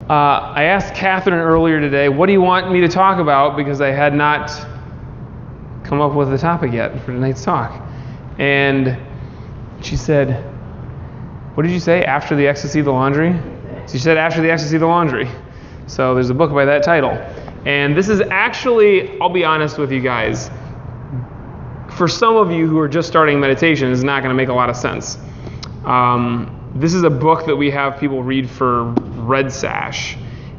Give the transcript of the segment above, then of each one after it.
I asked Catherine earlier today, what do you want me to talk about? Because I had not come up with a topic yet for tonight's talk. And she said, what did you say? After the Ecstasy, the Laundry? She said, after the Ecstasy, the Laundry. So there's a book by that title. And this is actually, I'll be honest with you guys, for some of you who are just starting meditation, it's not going to make a lot of sense. This is a book that we have people read for Red Sash.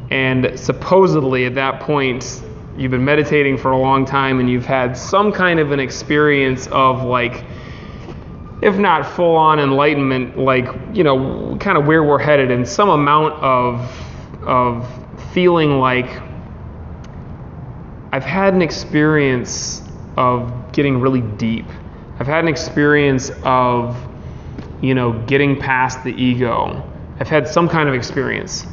And supposedly at that point, you've been meditating for a long time and you've had some kind of an experience of, like, if not full-on enlightenment, like, you know, kind of where we're headed, and some amount of feeling like I've had an experience of getting really deep. I've had an experience of, you know, getting past the ego. I've had some kind of experience.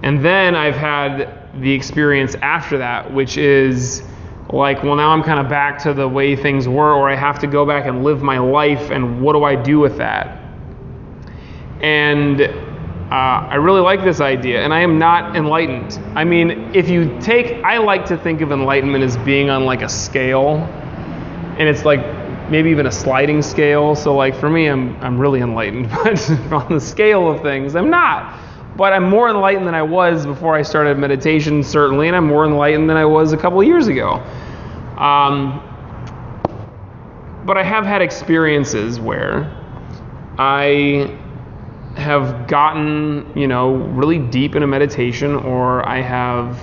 And then I've had the experience after that, which is like, well, now I'm kind of back to the way things were, or I have to go back and live my life, and what do I do with that? And I really like this idea, and I am not enlightened. I mean, I like to think of enlightenment as being on like a scale, and it's like maybe even a sliding scale. So like for me, I'm really enlightened, but on the scale of things, I'm not. But I'm more enlightened than I was before I started meditation, certainly, and I'm more enlightened than I was a couple of years ago. But I have had experiences where I have gotten, you know, really deep in a meditation, or I have,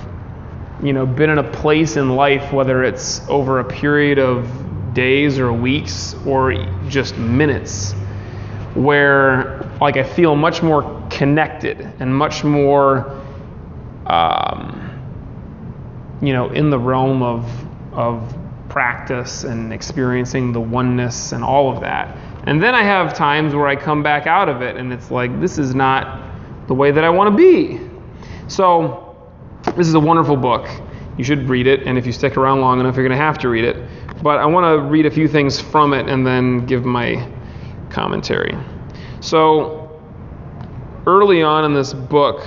you know, been in a place in life, whether it's over a period of days or weeks or just minutes, where like I feel much more connected and much more, you know, in the realm of practice and experiencing the oneness and all of that. And then I have times where I come back out of it and it's like, this is not the way that I want to be. So this is a wonderful book. You should read it, and if you stick around long enough, you're going to have to read it. But I want to read a few things from it and then give my commentary. So early on in this book,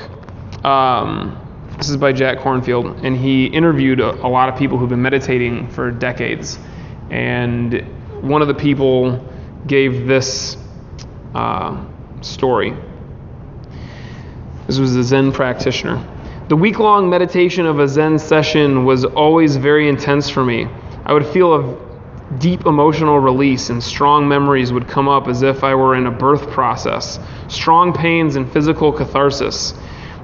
this is by Jack Kornfield, and he interviewed a lot of people who've been meditating for decades. And one of the people gave this story. This was a Zen practitioner. The week-long meditation of a Zen session was always very intense for me. I would feel a deep emotional release, and strong memories would come up as if I were in a birth process. Strong pains and physical catharsis.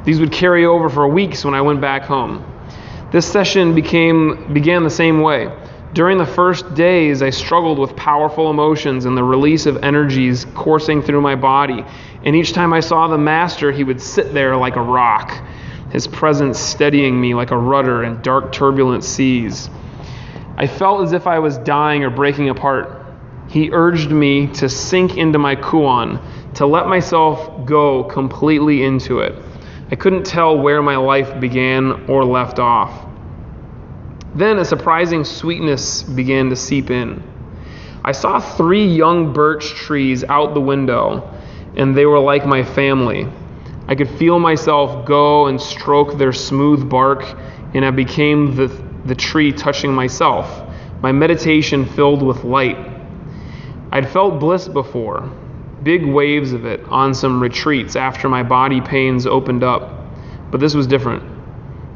These would carry over for weeks when I went back home. This session began the same way. During the first days, I struggled with powerful emotions and the release of energies coursing through my body. And each time I saw the master, he would sit there like a rock, his presence steadying me like a rudder in dark, turbulent seas. I felt as if I was dying or breaking apart. He urged me to sink into my koan, to let myself go completely into it. I couldn't tell where my life began or left off. Then a surprising sweetness began to seep in. I saw 3 young birch trees out the window, and they were like my family. I could feel myself go and stroke their smooth bark, and I became the tree touching myself, my meditation filled with light. I'd felt bliss before, big waves of it on some retreats after my body pains opened up, but this was different.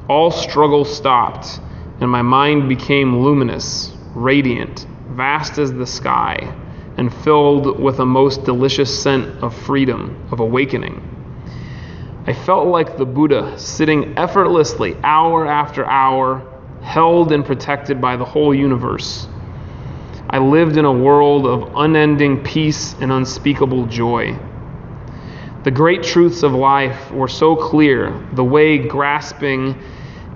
All struggle stopped, and my mind became luminous, radiant, vast as the sky, and filled with a most delicious scent of freedom, of awakening. I felt like the Buddha, sitting effortlessly hour after hour, held and protected by the whole universe. I lived in a world of unending peace and unspeakable joy. The great truths of life were so clear, the way grasping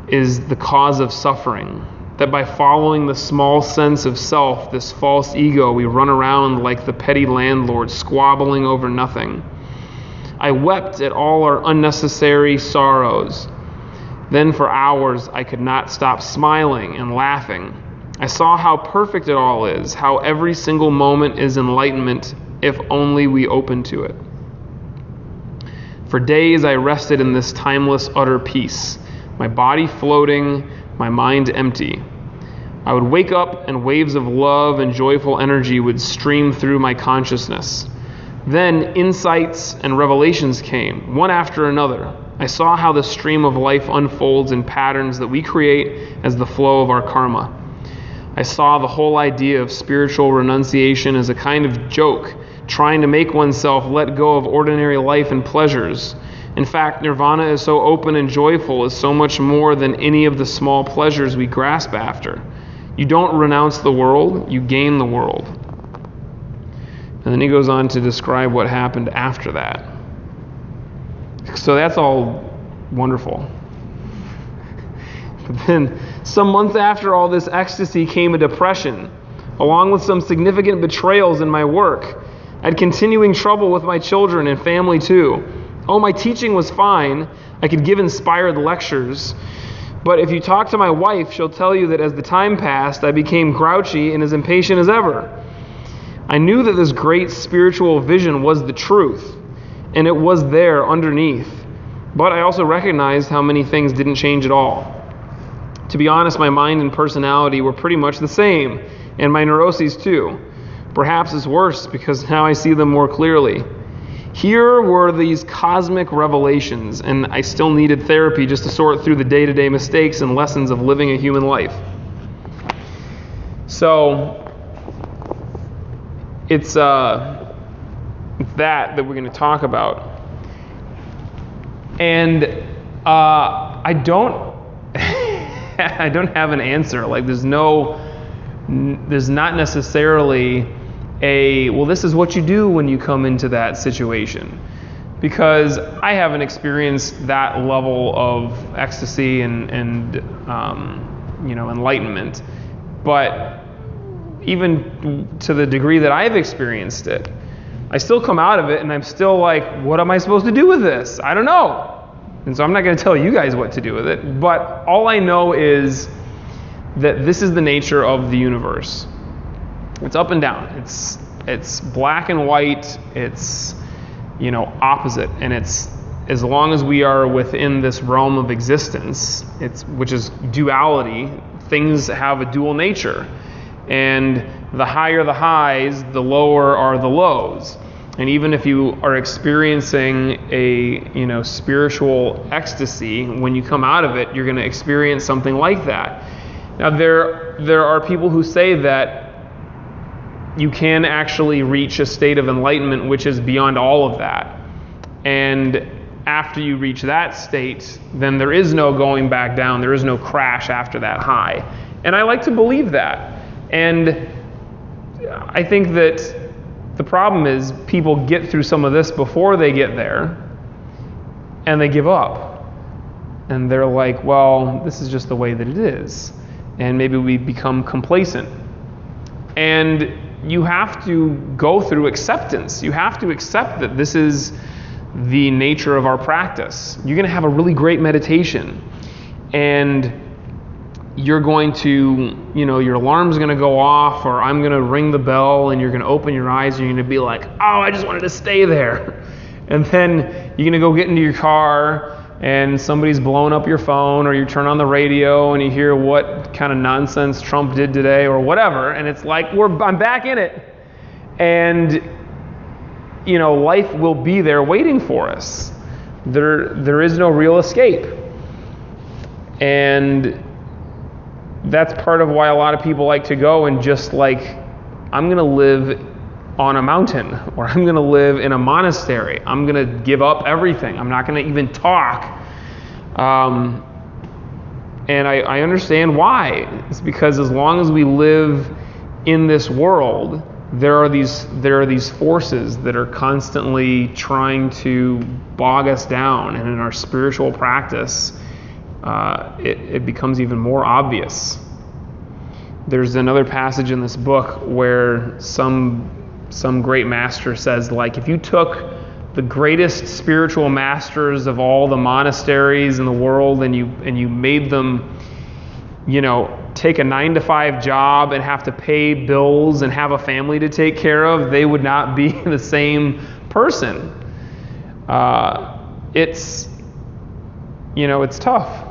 is the cause of suffering, that by following the small sense of self, this false ego, we run around like the petty landlord, squabbling over nothing. I wept at all our unnecessary sorrows. Then for hours I could not stop smiling and laughing. I saw how perfect it all is, how every single moment is enlightenment if only we open to it. For days I rested in this timeless, utter peace, my body floating, my mind empty. I would wake up and waves of love and joyful energy would stream through my consciousness. Then insights and revelations came, one after another. I saw how the stream of life unfolds in patterns that we create as the flow of our karma. I saw the whole idea of spiritual renunciation as a kind of joke, trying to make oneself let go of ordinary life and pleasures. In fact, nirvana is so open and joyful, is so much more than any of the small pleasures we grasp after. You don't renounce the world, you gain the world. And then he goes on to describe what happened after that. So that's all wonderful. But then, some months after all this ecstasy came a depression, along with some significant betrayals in my work. I had continuing trouble with my children and family too. Oh, my teaching was fine. I could give inspired lectures. But if you talk to my wife, she'll tell you that as the time passed, I became grouchy and as impatient as ever. I knew that this great spiritual vision was the truth, and it was there underneath. But I also recognized how many things didn't change at all. To be honest, my mind and personality were pretty much the same, and my neuroses too. Perhaps it's worse because now I see them more clearly. Here were these cosmic revelations, and I still needed therapy just to sort through the day-to-day mistakes and lessons of living a human life. So, it's that we're going to talk about. And I don't I don't have an answer. Like there's not necessarily well, this is what you do when you come into that situation. Because I haven't experienced that level of ecstasy and enlightenment. But even to the degree that I've experienced it, I still come out of it and I'm still like, what am I supposed to do with this? I don't know. And so I'm not going to tell you guys what to do with it. But all I know is that this is the nature of the universe. It's up and down. It's black and white. It's opposite. And it's as long as we are within this realm of existence, which is duality, things have a dual nature. And the higher the highs, the lower are the lows. And even if you are experiencing a spiritual ecstasy, when you come out of it, you're going to experience something like that. Now there are people who say that you can actually reach a state of enlightenment which is beyond all of that. And after you reach that state, then there is no going back down. There is no crash after that high. And I like to believe that. And I think that the problem is people get through some of this before they get there, and they give up. And they're like, well, this is just the way that it is. And maybe we become complacent. And you have to go through acceptance. You have to accept that this is the nature of our practice. You're going to have a really great meditation, and you're going to, your alarm's going to go off, or I'm going to ring the bell, and you're going to open your eyes, and you're going to be like, oh, I just wanted to stay there. And then you're going to go get into your car, and somebody's blowing up your phone, or you turn on the radio, and you hear what kind of nonsense Trump did today, or whatever, and it's like, I'm back in it. And, life will be there waiting for us. There is no real escape. And that's part of why a lot of people like to go and just I'm going to live on a mountain, or I'm going to live in a monastery. I'm going to give up everything. I'm not going to even talk. And I understand why. It's because as long as we live in this world, there are these forces that are constantly trying to bog us down, and in our spiritual practice, it becomes even more obvious. There's another passage in this book where some great master says, if you took the greatest spiritual masters of all the monasteries in the world and you made them, take a 9-to-5 job and have to pay bills and have a family to take care of, they would not be the same person. it's tough.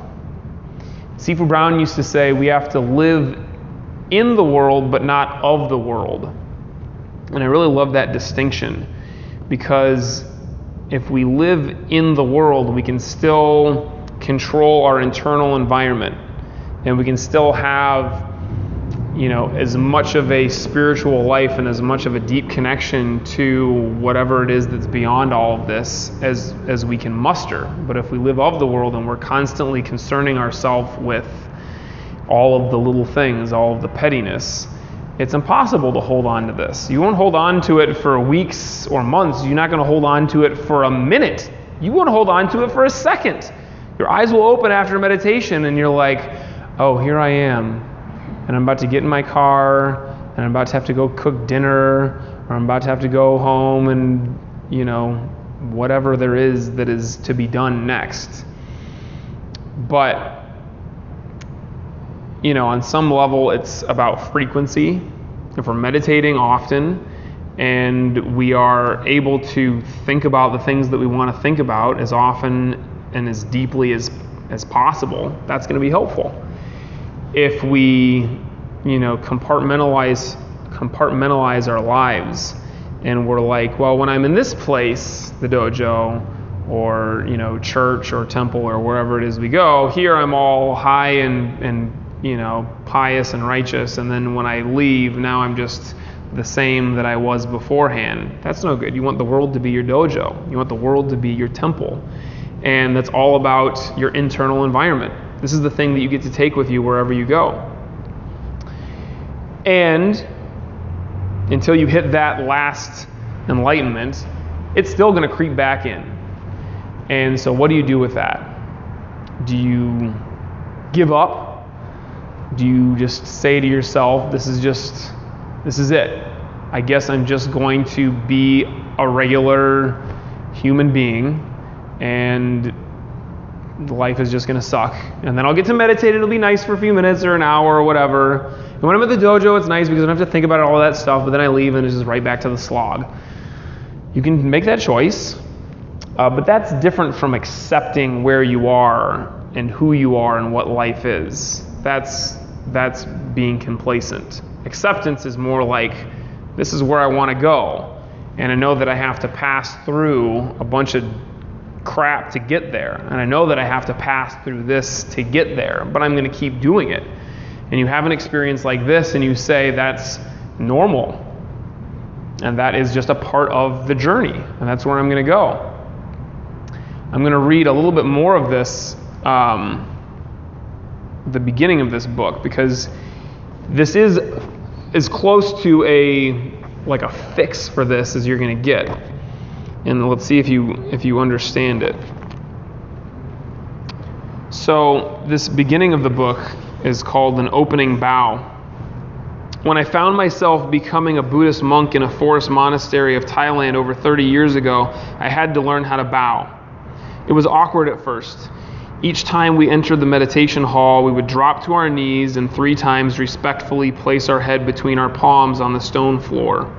C.F. Brown used to say we have to live in the world but not of the world. And I really love that distinction, because if we live in the world, we can still control our internal environment, and we can still have as much of a spiritual life and as much of a deep connection to whatever it is that's beyond all of this as we can muster. But if we live of the world and we're constantly concerning ourselves with all of the little things, all of the pettiness, it's impossible to hold on to this. You won't hold on to it for weeks or months. You're not going to hold on to it for a minute. You won't hold on to it for a second. Your eyes will open after meditation and you're like, oh, here I am. And I'm about to get in my car, and I'm about to have to go cook dinner, or I'm about to have to go home and, whatever there is that is to be done next. But, on some level, it's about frequency. If we're meditating often, and we are able to think about the things that we want to think about as often and as deeply as possible, that's going to be helpful. If we, compartmentalize our lives, and we're like, well, when I'm in this place, the dojo, or church or temple or wherever it is we go, here I'm all high and pious and righteous, and then when I leave, now I'm just the same that I was beforehand. That's no good. You want the world to be your dojo. You want the world to be your temple, and that's all about your internal environment. This is the thing that you get to take with you wherever you go. And until you hit that last enlightenment, it's still going to creep back in. And so what do you do with that? Do you give up? Do you just say to yourself, this is it. I guess I'm just going to be a regular human being, and life is just going to suck. And then I'll get to meditate. It'll be nice for a few minutes or an hour or whatever. And when I'm at the dojo, it's nice because I don't have to think about all that stuff, but then I leave and it's just right back to the slog. You can make that choice, but that's different from accepting where you are and who you are and what life is. That's being complacent. Acceptance is more like, this is where I want to go, and I know that I have to pass through a bunch of crap to get there, and I know that I have to pass through this to get there, but I'm going to keep doing it. And you have an experience like this and you say that's normal, and that is just a part of the journey, and that's where I'm going to go. I'm going to read a little bit more of this, the beginning of this book, because this is as close to a fix for this as you're going to get. And let's see if you understand it. So this beginning of the book is called An Opening Bow. When I found myself becoming a Buddhist monk in a forest monastery of Thailand over 30 years ago, I had to learn how to bow. It was awkward at first. Each time we entered the meditation hall, we would drop to our knees and 3 times respectfully place our head between our palms on the stone floor.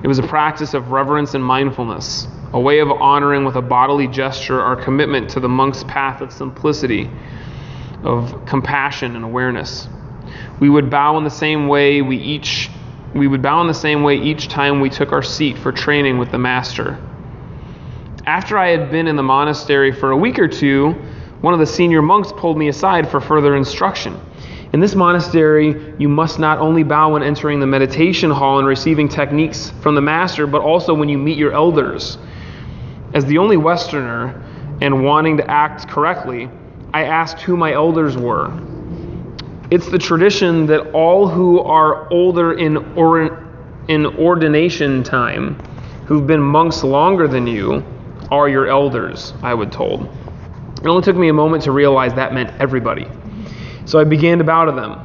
It was a practice of reverence and mindfulness, a way of honoring with a bodily gesture our commitment to the monk's path of simplicity, of compassion and awareness. We would bow in the same way each time we took our seat for training with the master. After I had been in the monastery for a week or two, one of the senior monks pulled me aside for further instruction. In this monastery, you must not only bow when entering the meditation hall and receiving techniques from the master, but also when you meet your elders. As the only Westerner, and wanting to act correctly, I asked who my elders were. It's the tradition that all who are older in ordination time, who've been monks longer than you, are your elders, I was told. It only took me a moment to realize that meant everybody. So I began to bow to them.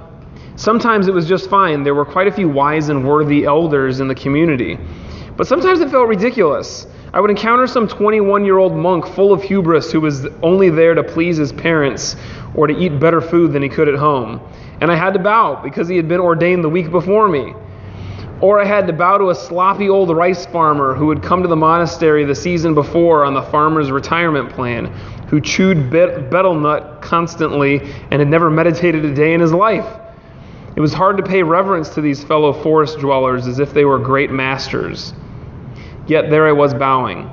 Sometimes it was just fine. There were quite a few wise and worthy elders in the community. But sometimes it felt ridiculous. I would encounter some 21-year-old monk full of hubris who was only there to please his parents or to eat better food than he could at home. And I had to bow because he had been ordained the week before me. Or I had to bow to a sloppy old rice farmer who had come to the monastery the season before on the farmer's retirement plan, who chewed betel nut constantly and had never meditated a day in his life. It was hard to pay reverence to these fellow forest dwellers as if they were great masters. Yet there I was bowing.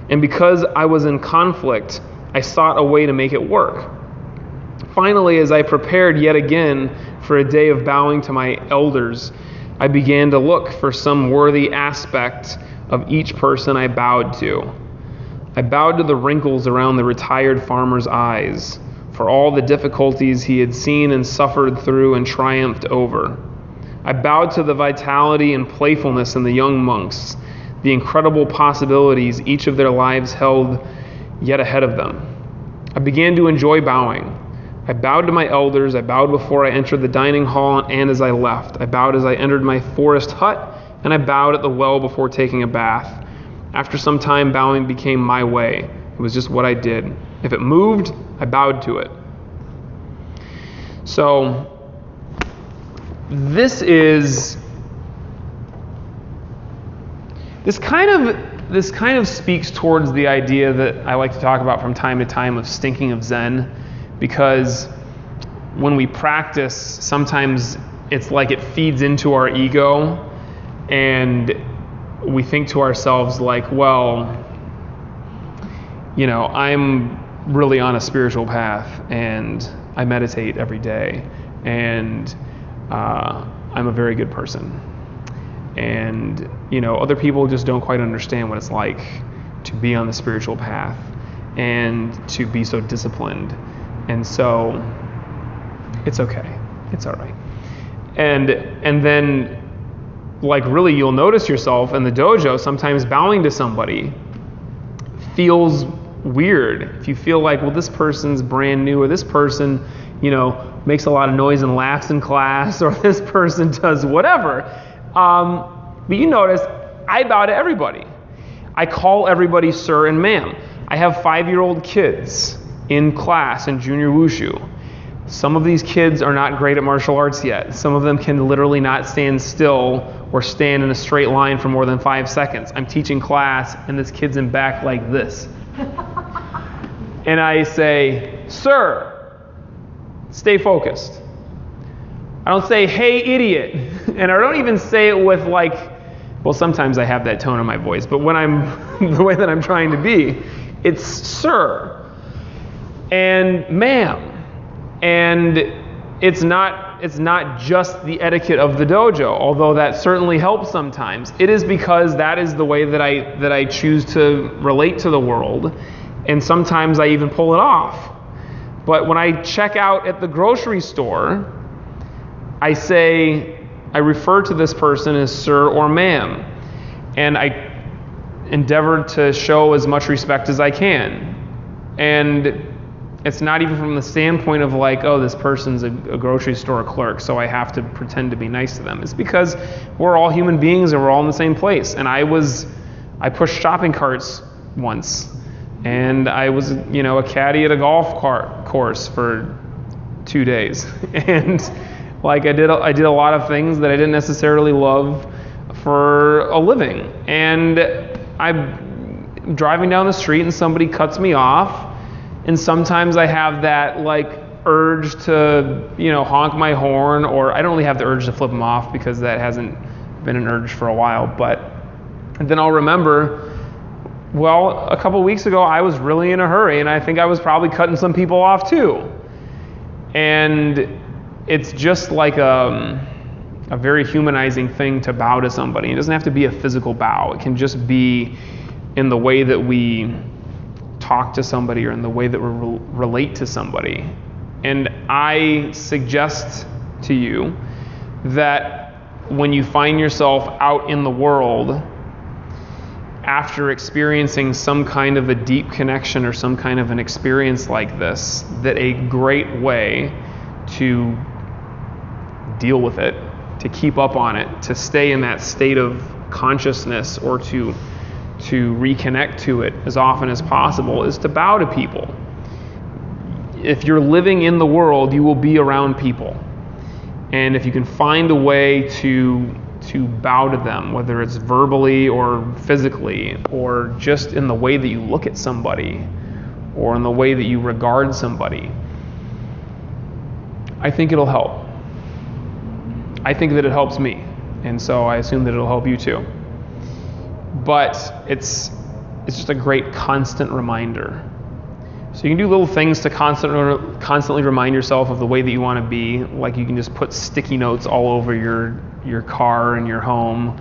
And because I was in conflict, I sought a way to make it work. Finally, as I prepared yet again for a day of bowing to my elders, I began to look for some worthy aspect of each person I bowed to. I bowed to the wrinkles around the retired farmer's eyes, for all the difficulties he had seen and suffered through and triumphed over. I bowed to the vitality and playfulness in the young monks, the incredible possibilities each of their lives held yet ahead of them. I began to enjoy bowing. I bowed to my elders, I bowed before I entered the dining hall and as I left. I bowed as I entered my forest hut, and I bowed at the well before taking a bath. After some time, bowing became my way. It was just what I did. If it moved, I bowed to it. So, this kind of speaks towards the idea that I like to talk about from time to time of stinking of Zen, because when we practice, sometimes it's like it feeds into our ego, and we think to ourselves like, well, I'm really on a spiritual path, and I meditate every day, and I'm a very good person. And, other people just don't quite understand what it's like to be on the spiritual path and to be so disciplined. And so it's okay. It's all right. And then, really, you'll notice yourself in the dojo, sometimes bowing to somebody feels weird. If you feel like, well, this person's brand new, or this person, makes a lot of noise and laughs in class, or this person does whatever. But you notice, I bow to everybody. I call everybody sir and ma'am. I have 5-year-old kids in class in junior wushu. Some of these kids are not great at martial arts yet. Some of them can literally not stand still or stand in a straight line for more than 5 seconds. I'm teaching class, and this kid's in back like this. And I say, sir, stay focused. I don't say, hey, idiot. And I don't even say it with sometimes I have that tone in my voice, but when I'm the way that I'm trying to be, it's sir and ma'am. And it's not just the etiquette of the dojo, although that certainly helps sometimes. It is because that is the way that I choose to relate to the world, and sometimes I even pull it off. But when I check out at the grocery store, I refer to this person as sir or ma'am, and I endeavor to show as much respect as I can. And it's not even from the standpoint of this person's a grocery store clerk, so I have to pretend to be nice to them. It's because we're all human beings and we're all in the same place. And I pushed shopping carts once, and I was, a caddy at a golf course for 2 days. And I did a lot of things that I didn't necessarily love for a living. And I'm driving down the street and somebody cuts me off. And sometimes I have that urge to, honk my horn, or I don't really have the urge to flip them off because that hasn't been an urge for a while. But then I'll remember, well, a couple weeks ago I was really in a hurry, and I think I was probably cutting some people off too. And it's just a very humanizing thing to bow to somebody. It doesn't have to be a physical bow. It can just be in the way that we talk to somebody or in the way that we relate to somebody. And I suggest to you that when you find yourself out in the world after experiencing some kind of a deep connection or some kind of an experience like this, that a great way to deal with it, to keep up on it, to stay in that state of consciousness, or to reconnect to it as often as possible, is to bow to people. If you're living in the world, you will be around people. And if you can find a way to to bow to them, whether it's verbally or physically, or just in the way that you look at somebody, or in the way that you regard somebody, I think it'll help. I think that it helps me, and so I assume that it'll help you too. But it's just a great constant reminder. So you can do little things to constantly remind yourself of the way that you want to be. Like you can just put sticky notes all over your car and your home.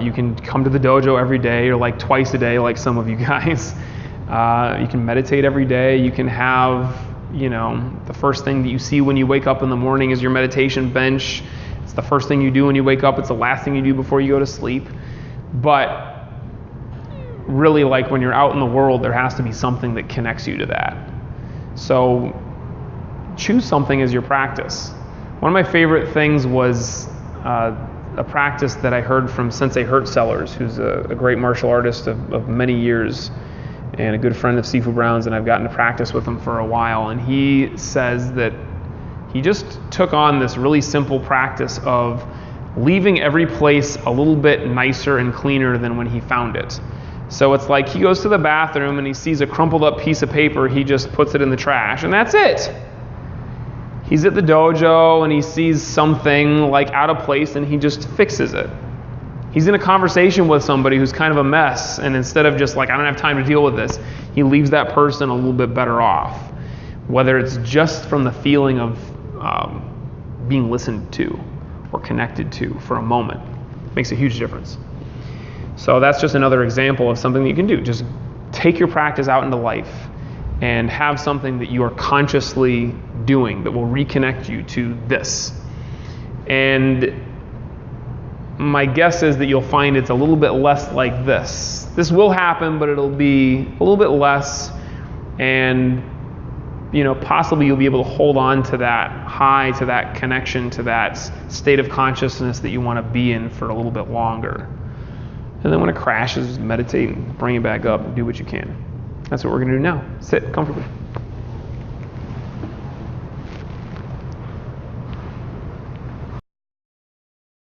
You can come to the dojo every day, or like twice a day, like some of you guys. You can meditate every day. You can have, the first thing that you see when you wake up in the morning is your meditation bench. It's the first thing you do when you wake up. It's the last thing you do before you go to sleep. But really, like when you're out in the world, there has to be something that connects you to that. So choose something as your practice. One of my favorite things was a practice that I heard from Sensei Hertzellers, who's a great martial artist of many years and a good friend of Sifu Brown's, and I've gotten to practice with him for a while. And he says that he just took on this really simple practice of leaving every place a little bit nicer and cleaner than when he found it. So it's like he goes to the bathroom and he sees a crumpled up piece of paper, he just puts it in the trash, and that's it. He's at the dojo and he sees something like out of place and he just fixes it. He's in a conversation with somebody who's kind of a mess, and instead of just like, I don't have time to deal with this, he leaves that person a little bit better off. Whether it's just from the feeling of being listened to or connected to for a moment, makes a huge difference. So that's just another example of something that you can do. Just take your practice out into life and have something that you are consciously doing that will reconnect you to this. And my guess is that you'll find it's a little bit less like this. This will happen, but it'll be a little bit less, and possibly you'll be able to hold on to that high, to that connection, to that state of consciousness that you want to be in for a little bit longer. And then when it crashes, meditate and bring it back up and do what you can. That's what we're going to do now. Sit comfortably.